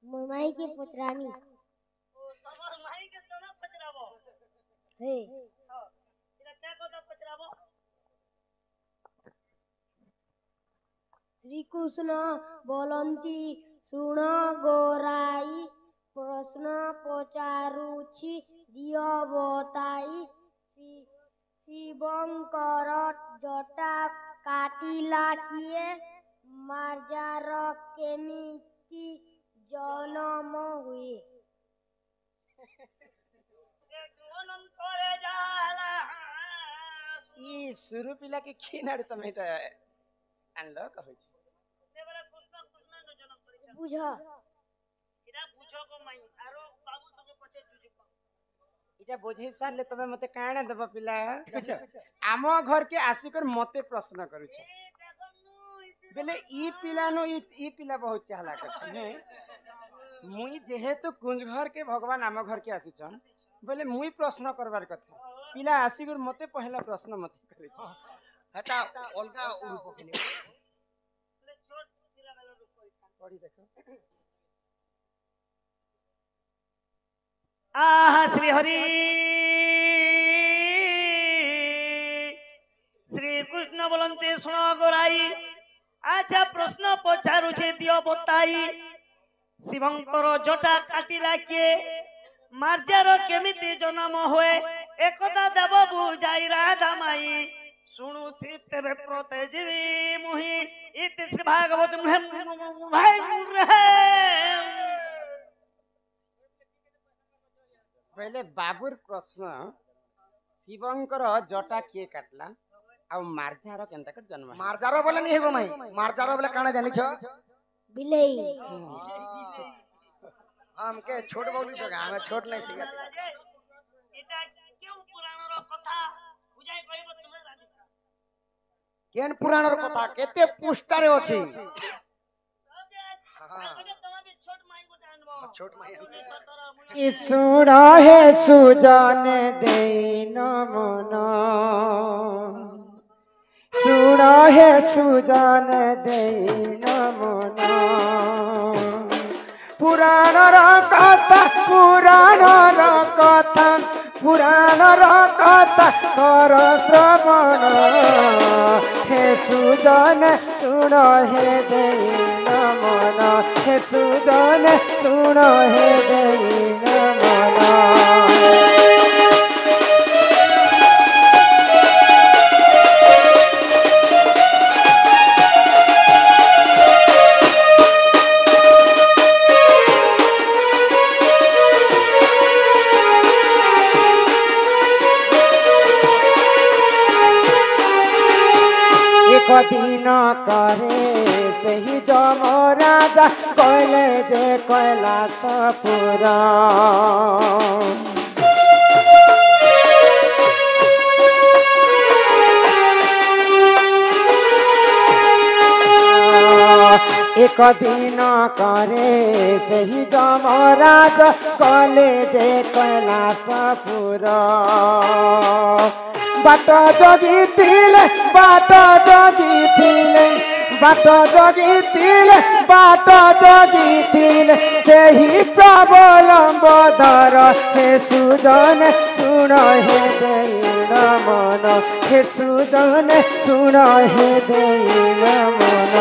माई के पचरामी ओ तमर माई के तोना पचराबो हे हां इला क्या कथा पचराबो श्री कृष्ण बोलंती सुन गोराई प्रश्न पचारुछि दियो बताई शिवंकर जटा काटिला किए मार्जार केमिति जन्म हुए अनंतरे जाला ई शुरू पिला के खिनाड़ तमे त आनलो कहै छी देवरा कृष्ण कृष्ण न जन्म करिछ बुझ इरा बुझो को माई आरो बाबू संगे पछे जुजु इटा बुझे सारले तमे मते काणे देबो पिला बुझ आमो घर के आसीकर मते प्रश्न करू छ बेले ई पिला नो ई पिला बहुत चालाक छ ने मुई जेहेतु कुंज घर के भगवान आम घर के आसी छन बोले मुई प्रश्न करबार कथा पिला आसीकर मते पहला प्रश्न मते करे छ हटा अलगा रूप के लिए छोट तिला वाला रूप करिछ पढ़ी देखो आहा श्री हरि श्री कृष्ण बोलते सुनो गोराई अच्छा प्रश्न पचारुछे दियो बताई शिवंकर जटा काटिला के मार्जार केमिति जन्म होए एकदा देव बुझाई राधा माई सुनु तृप्ते प्रते जीवी मुहि इति श्री भागवत भाई पहले बाबुर प्रश्न शिवंकर जटा किए काटला आ मार्जार केनता कर जन्म मारजारो बोले नहीं हेगो माई मारजारो बोले काना जानी छ बिलेई हम के छोट बोली छ हमें छोट नहीं सिखा এটা কেউ পুরাণর কথা বুঝাই কইব তুমি রাধিকা केन पुराणर कथा केते पुष्टारे अछि তুমি ছোট মাই গোটা আনবো छोट माई कि सुना है सुजान देन मन सुना है सुजान देन मन पुराणर कथा पुराणर कथा कर श्रवण हे सुजन सुन हे देन मन हे सुजन सुन हे देन मन एक दिन करे सही जम राजा कहले जे कैलाश पुरा एक दिन करे सही जम राजा कहले जे कैलाश पुरा बाट जगिथिले बाट जगिथिले बाट जगिथिले बाट जगिथिले सेही प्रबलम्बधर हे सुजन सुन हे देन मन हे सुजन सुन हे देन मन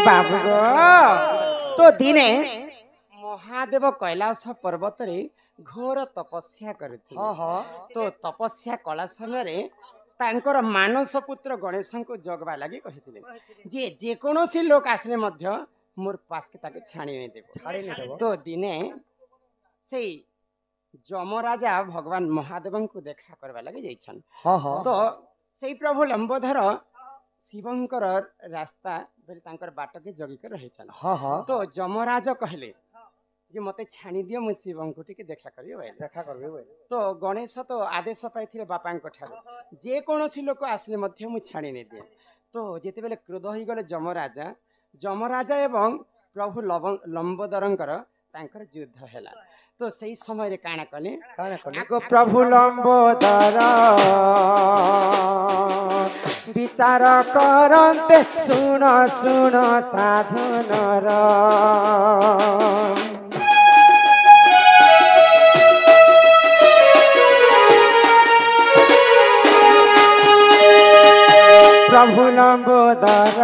बाबू तो दिने महादेव कैलाश पर्वत रे घोर तपस्या करथिले हां हां तो तपस्या कला समय रे तांकर मानस पुत्र गणेश को जगवा लगी कहिथिले जे कोनोसी लोक आसले मध्य मोर पास के ताके छाणी नै देबो छाड़ी नहीं देबो तो दिने सेई जमराजा भगवान महादेव को देखा करवा लगी जाइछन हां हां तो सेई प्रभु लंबोधर शिवंकर रास्ता बेले तांकर बाट के जगी के रहे छन हां हां तो जमराज कहले जे मते छाणी दियो मु शिवं को टिके देखा करियो भाई देखा करबे बोले तो गणेश तो आदेश पाइथिले बापांक ठारो जे कोनोसी लोक आसले मध्य मु छाणी नै दिए तो जेते बेले क्रोध होई गले जमराजा एवं प्रभु लंबोदरंकर तांकर युद्ध हैला तो सही समय रे काना कले काना कले आगो प्रभु लंबोदर विचार करन्ते सुन सुन साधु नर प्रभु लंबोदर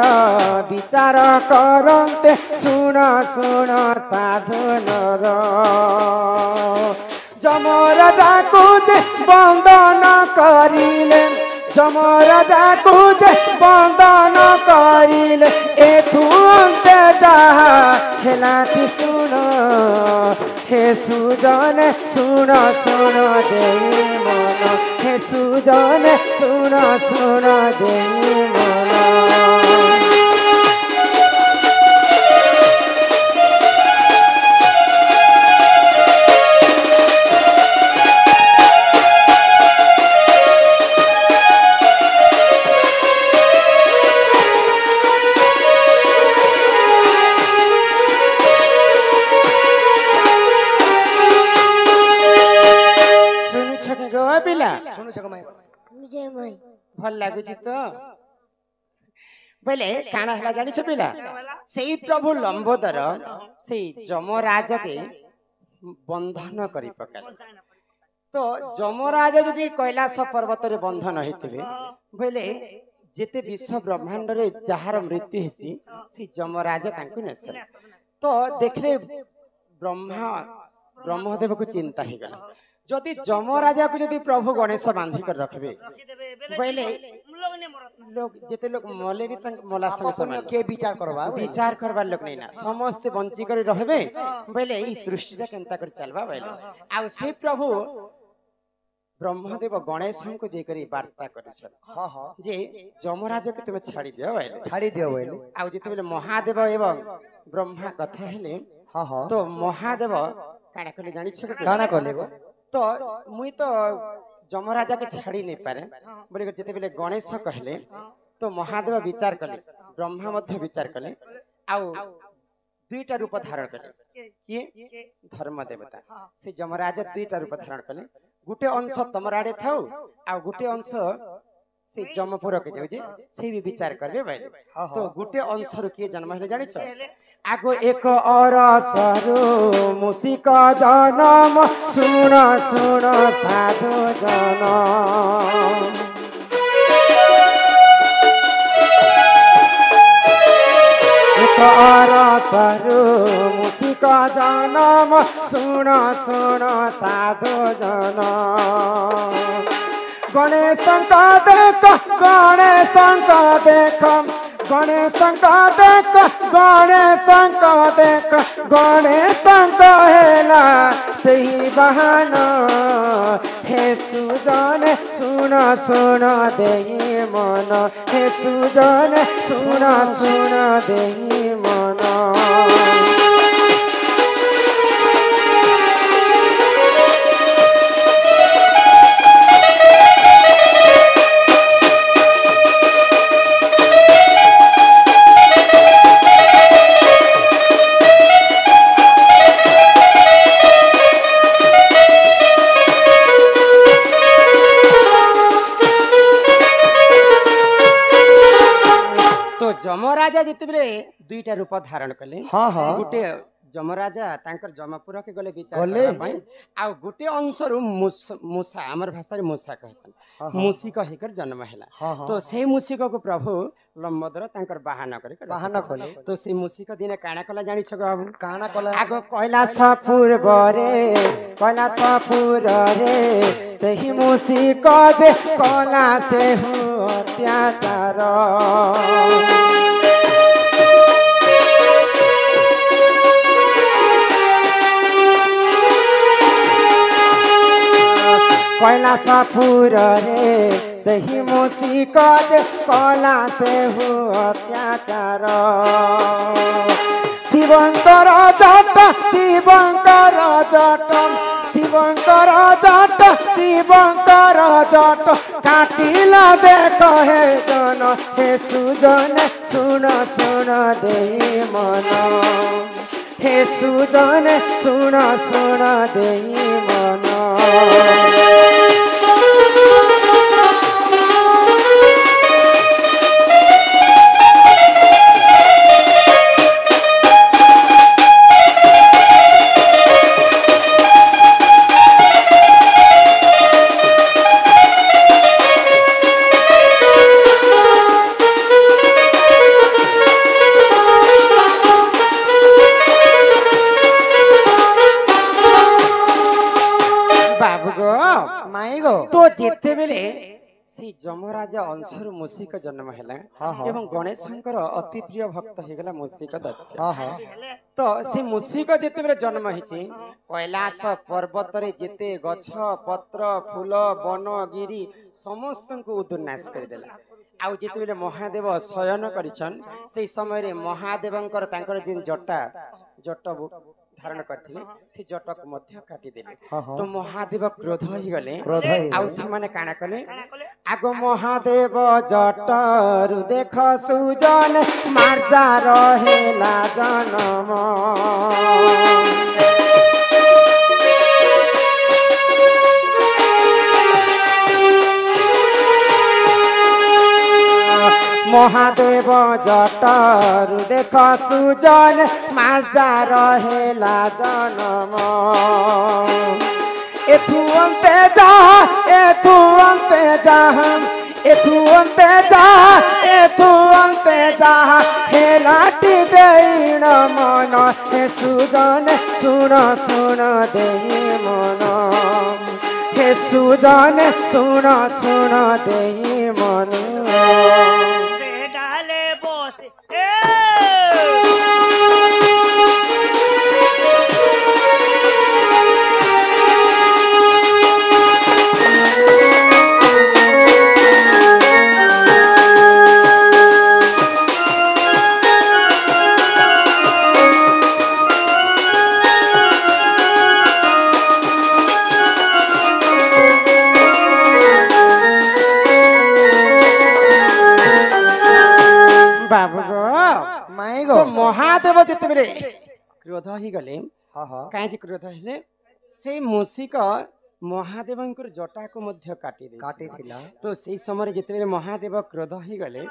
विचार करन्ते सुन सुन साधु नर जमराजा को बंदन करिले जमराजा को बंदन करिले एथु अंते जहा हेला कि सुन हे सुजन सुन सुन दे मन हे सुजन सुन सुन दे मन सुनु छक माई मुझे मई भल लागुची तो बोले काना हला जानी छ पिला सेई प्रभु लंबोदर सेई जमराज के बंधन करी पकाल तो जमराज यदि कैलाश पर्वत रे बंधन होइतिबे बोले जेते विश्व ब्रह्मांड रे जहार मृत्यु हेसी से जमराज तांको नेसले तो देखले ब्रह्मदेव को चिंता ही गला जदि जमराजा को जदि प्रभु गणेश बांधी कर रखबे पहले लोग जेते लोग मले भी तंग मला संग समान के विचार करबा लोग नहीं ना समस्त बंची कर रहबे पहले ई सृष्टिटा केनता कर चलबा पहले आ से प्रभु ब्रह्मदेव गणेश को जे करी वार्ता करिस हां हां जे जमराज के तुम छाड़ी दियो पहले आ जेते बेले महादेव एवं ब्रह्मा कथा हेले हां हां तो महादेव काना कले जानि छ काना कले गो तो मुई तो जमराजा के छाड़ी नहीं पारे बोले जेते बेले गणेश कहले तो महादेव विचार कले ब्रह्मा मध्य विचार कले आउ दुईटा रूप धारण कले किए धर्म देवता से जमराजा दुईटा रूप धारण कले गुटे अंश तमर आड़े थाउ आ गुटे अंश से जमपुर के जाउ जे से भी विचार करबे भाई तो गुटे अंश रु किए जन्म हेले जानि छ आगो एक और सरो मुसिक जनम सुन सुन साधु जन एक और सरो मुसिक जनम सुन सुन साधु जन गणेश देख गणेश देख गणेश देख गणेश देख गणेश हेला सही बहान हे सुजन सुन सुन दे मन हे सुजन सुन सुन दे मन जमराजा जिते दुईटा रूप धारण कले हां हां गुटे जमराजा तांकर जमपुर के गले विचार पई आ गुटे अंश रु मूसा हमर भाषा रे मूसा कहसन मूसिक हेकर जन्म हैला तो से मूसिक को प्रभु लंबोदर तांकर बहाना करे तो से मूसिक दिने काना कला जानि छ बाबू काना कला आगो कैलाशपुर रे सही मूसिक जे कला से हो अत्याचार कैलाशपुर रे सही मूसिक जे कला से हो अत्याचार शिवंकर जट जट शिवंकर जट शिवंकर जट शिवंकर जट काटिला देख हे जन हे सुजन सुन सुन देई मन हे सुजन सुन सुन देई मन तो जेते बेले से जमराज अंशर मूषिक जन्म है एवं गणेशंकर अति प्रिय भक्त होगला मूषिक दैत्य तो से मूषिक जेते बेले जन्म होइछि कैलाश पर्वत रे जेते गछ पत्र फूल वन गिरी समस्त को उद्नाश कर देला आउ जेते बेले महादेव शयन करिछन से समय रे महादेवंकर तांकर जिन जटा जट धारण करथिले से जटक मध्य काटी देले तो महादेव क्रोध ही गले आउ से माने काना कले आगो महादेव जटरु देख सुजन मार्जा रहेला जनम महादेव जटरु देख सुजन मार्जा रहेला जनम एथु अंते जा एथु अंते जा एथु अंते जा एथु अंते जा हे लाटी देइन मन हे सुजन सुन सुन देई मन हे सुजन सुन सुन देई मन तो महादेव जिते बेले क्रोध ही गले कहीं क्रोध हेले से मूषिक महादेवंकर जटा को मध्य काटी तो से समय जिते बेले महादेव क्रोध ही गले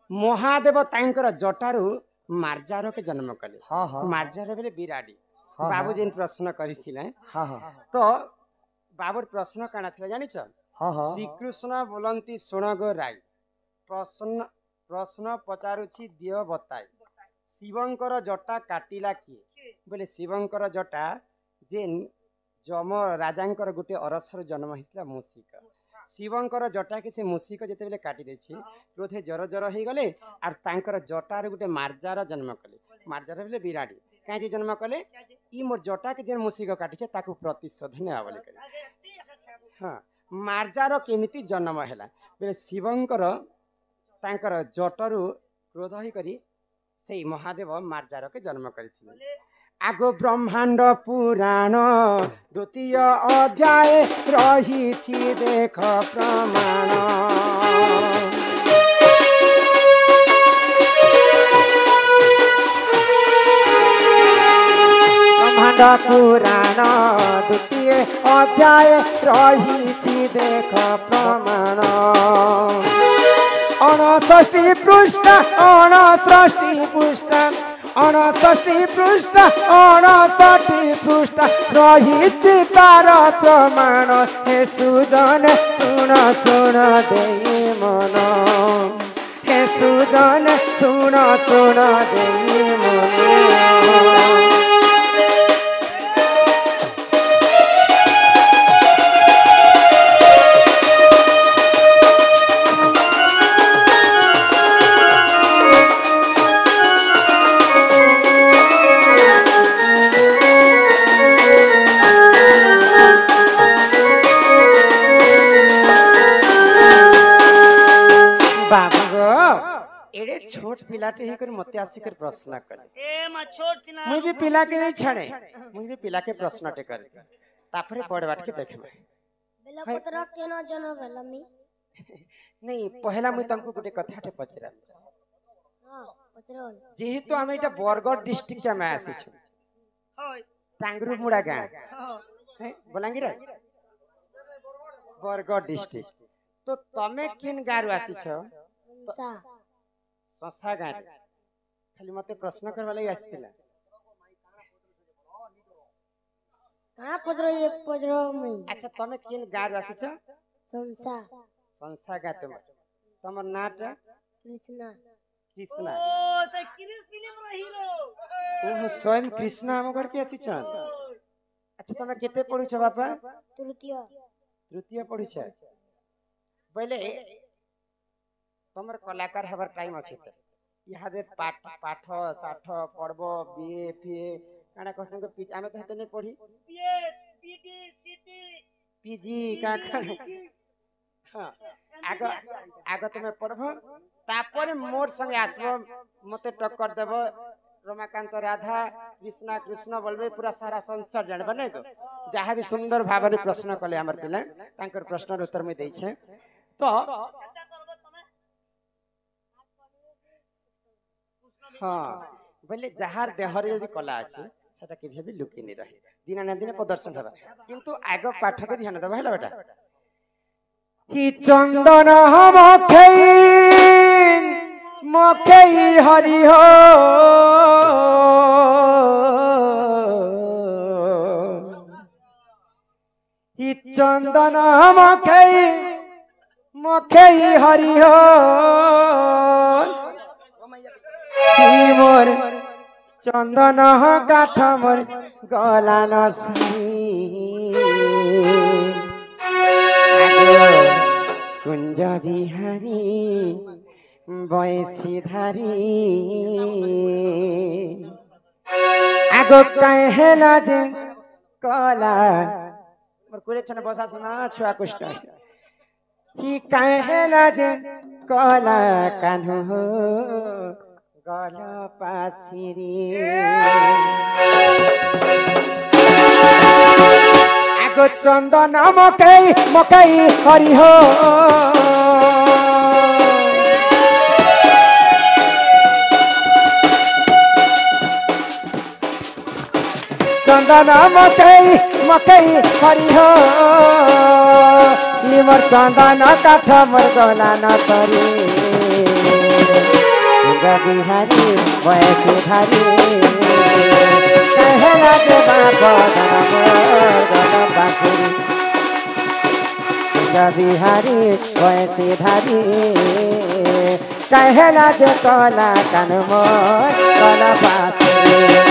महादेव तांकर जटारू मार्जार के जन्म कले मार्जार बेले बिराड़ी बाबू जिन प्रश्न करिथिले तो बाबूर प्रश्न काना थिला जानिछ श्रीकृष्ण बोलंती सुणगो राई प्रश्न प्रश्न पचारुछि दियो बताई शिवंकर जटा काटिला किए बोले शिवंकर जटा जे जम राजांकर गोटे अरसर जन्म होता मूषिक शिवंकर जटा के से मूषिक जिते बेले काटी देछि क्रोधे जर जर हो गले आर तांकर जटार गोटे मार्जार जन्म कले मार्जार बेले बिराड़ी कहीं जन्म कले ई मोर जटा के जे मूषिक काटी छे ताकू प्रतिशोध ने आवले करे हां मार्जार केमिति जन्म हैला बेले शिवंकर तांकर जटरू क्रोध ही करी से महादेव मार्जार के जन्म करथिले आगो ब्रह्मांड पुराण द्वितीय अध्याय रही छी देख प्रमाण ब्रह्मांड पुराण द्वितीय अध्याय रही छी देख प्रमाण 69 पृष्ठ 69 पृष्ठ 69 पृष्ठ 69 पृष्ठ रही तार प्रमाण हे सुजन सुन सुन देई मन हे सुजन सुन सुन देई मन एड़े छोट पिलाटे ही कर मते आसी कर प्रश्न करे ए मा छोट सिना मुई भी पिला के नहीं छाड़े मुई भी पिला के प्रश्न टे करे तापरे बड़ बाट के देखबे बेलपत्र केनो जनो भेलमी नहीं पहला मुई तुमको गोटे कथा टे पचरा हां पत्रो जेहेतु हम एटा बरगढ़ डिस्ट्रिक्ट में आसी छु होय टांगरू मुड़ा गांव हाँ। है बलांगीर बरगढ़ डिस्ट्रिक्ट तो तमे किन गारू आसी छ सा ससा गारू खाली मते प्रश्न करबा लागि आसीतिला कहाँ पत्रो ये पत्रो मई अच्छा तमे किन गारू आसी छ संसा संसा गा तमर नाटा कृष्णा कृष्णा ओ ते क्रिस फिल्म रो हीरो ओह स्वयं कृष्णा हम घर के आसी छ अच्छा तमे केते पढु छ बापा तृतीय पढु छ पहले तमर कलाकार हबर टाइम अछि त यहाँ दे पाठ पाठ साठ पढ़ब बीए फीए काना कसम को आमे त हते नै पढी बीएस बीडी सीटी पीजी का हां आगो आगो तमे पढ़ब तापर मोर संगे आसबो मते टक्कर देब रमाकांत राधा कृष्णा कृष्ण बोलबे पूरा सारा संसार जानबे नै को जहाँ भी सुंदर भाव रे प्रश्न कले हमर पिला तांकर प्रश्न उत्तर में दै छै तो हाँ बोले जहार देहरे यदि कला अछि सेटा केभे भी लुकी नहीं रहे दिन ना दिन प्रदर्शन हबा किंतु आगो पाठ के ध्यान देबा हैला बेटा कि चंदन मखई हरि हो कि चंदन मखई हरि हो मोर चंदन काठ मोर गला कुंज बिहारी बैसी धारी आगो कहेला जे कला मोर कुले छन बसा सुना छुआ कुष्ट कि कहेला जे कला कान्हु गल पासिरी आगो चंदन मकई हरि हो चंदन मकई हरि हो मोर चंदन काठ मोर गला न सरी बिहारी वैसे धारी कहला के बिहारी वैसे धारी कहला जे कला कान मोर कला बांसुरी